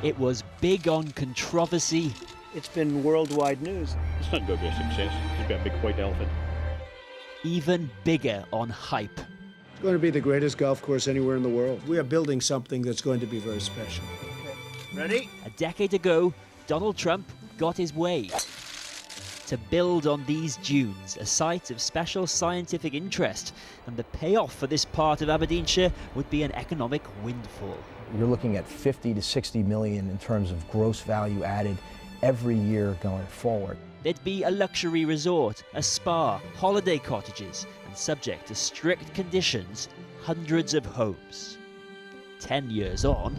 It was big on controversy. It's been worldwide news. It's not going to be a success. It's got a big white elephant. Even bigger on hype. It's going to be the greatest golf course anywhere in the world. We are building something that's going to be very special. Ready? A decade ago, Donald Trump got his way. To build on these dunes, a site of special scientific interest, and the payoff for this part of Aberdeenshire would be an economic windfall. You're looking at 50 to 60 million in terms of gross value added every year going forward. There'd be a luxury resort, a spa, holiday cottages, and subject to strict conditions, hundreds of homes. 10 years on.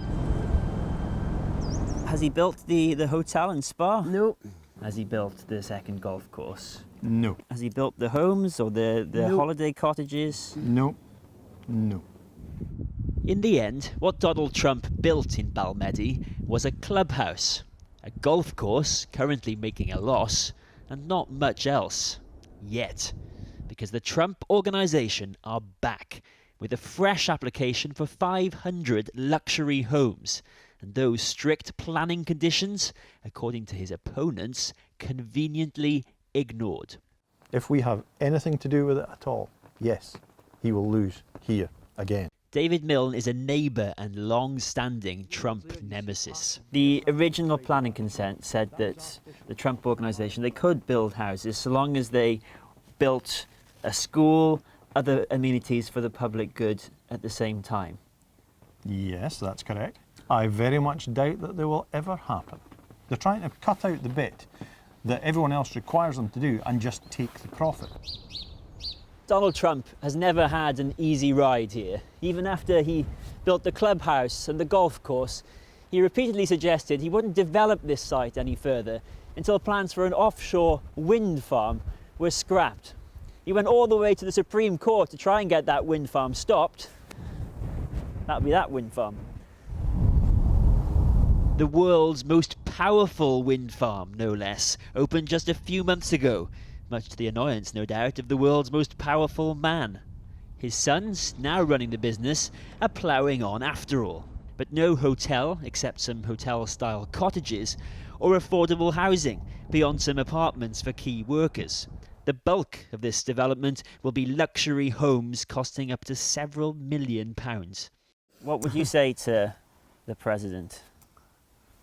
Has he built the hotel and spa? No. Has he built the second golf course? No. Has he built the homes or the No. holiday cottages? No. No. In the end, what Donald Trump built in Balmedie was a clubhouse, a golf course currently making a loss, and not much else. Yet. Because the Trump organisation are back with a fresh application for 500 luxury homes, and those strict planning conditions, according to his opponents, conveniently ignored. If we have anything to do with it at all, yes, he will lose here again. David Milne is a neighbour and long-standing Trump nemesis. The original planning consent said that the Trump organisation, they could build houses so long as they built a school, other amenities for the public good at the same time. Yes, that's correct. I very much doubt that they will ever happen. They're trying to cut out the bit that everyone else requires them to do and just take the profit. Donald Trump has never had an easy ride here. Even after he built the clubhouse and the golf course, he repeatedly suggested he wouldn't develop this site any further until plans for an offshore wind farm were scrapped. He went all the way to the Supreme Court to try and get that wind farm stopped. That'd be that wind farm. The world's most powerful wind farm, no less, opened just a few months ago, much to the annoyance, no doubt, of the world's most powerful man. His sons, now running the business, are ploughing on after all. But no hotel, except some hotel-style cottages, or affordable housing, beyond some apartments for key workers. The bulk of this development will be luxury homes costing up to several £1 million. What would you say to the president?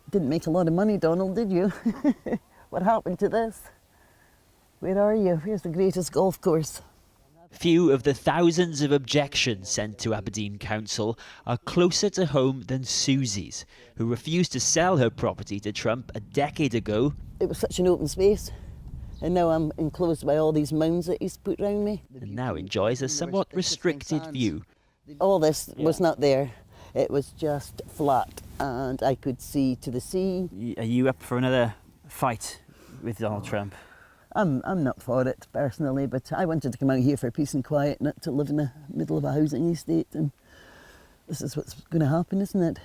Didn't make a lot of money, Donald, did you? What happened to this? Where are you? Here's the greatest golf course. Few of the thousands of objections sent to Aberdeen Council are closer to home than Susie's, who refused to sell her property to Trump a decade ago. It was such an open space, and now I'm enclosed by all these mounds that he's put round me. And now enjoys a somewhat restricted view. All this was not there. It was just flat, and I could see to the sea. Are you up for another fight with Donald Trump? I'm not for it personally, but I wanted to come out here for peace and quiet, not to live in the middle of a housing estate, and this is what's going to happen, isn't it?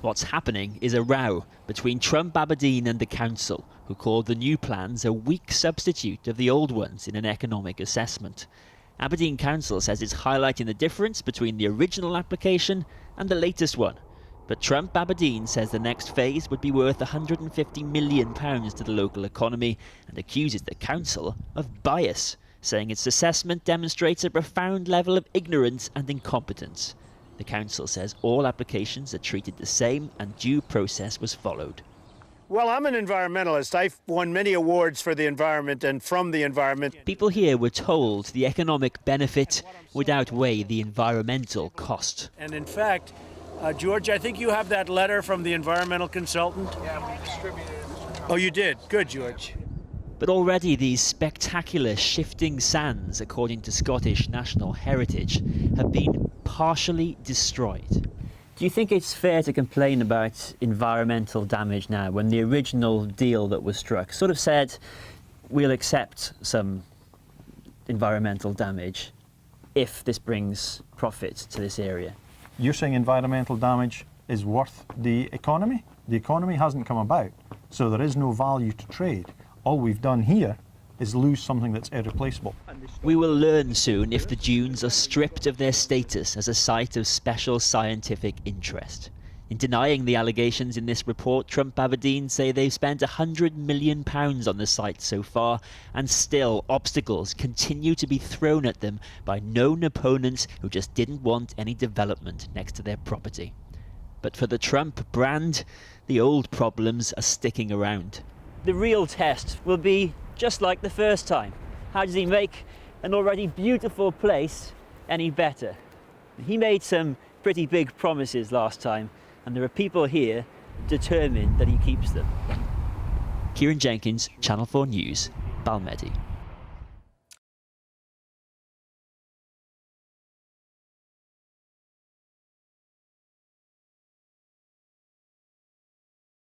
What's happening is a row between Trump Aberdeen and the council, who called the new plans a weak substitute of the old ones in an economic assessment. Aberdeen Council says it's highlighting the difference between the original application and the latest one. But Trump Aberdeen says the next phase would be worth £150 million to the local economy and accuses the council of bias, saying its assessment demonstrates a profound level of ignorance and incompetence. The council says all applications are treated the same and due process was followed. Well, I'm an environmentalist. I've won many awards for the environment and from the environment. People here were told the economic benefit would outweigh the environmental cost. And in fact, George, I think you have that letter from the environmental consultant? Yeah, we distributed it. Oh, you did? Good, George. But already these spectacular shifting sands, according to Scottish National Heritage, have been partially destroyed. Do you think it's fair to complain about environmental damage now when the original deal that was struck sort of said we'll accept some environmental damage if this brings profit to this area? You're saying environmental damage is worth the economy? The economy hasn't come about, so there is no value to trade. All we've done here is lose something that's irreplaceable. We will learn soon if the dunes are stripped of their status as a site of special scientific interest. In denying the allegations in this report, Trump Aberdeen say they've spent £100 million on the site so far, and still obstacles continue to be thrown at them by known opponents who just didn't want any development next to their property. But for the Trump brand, the old problems are sticking around. The real test will be just like the first time. How does he make an already beautiful place any better? He made some pretty big promises last time, and there are people here determined that he keeps them. Ciaran Jenkins, Channel 4 News, Balmedie.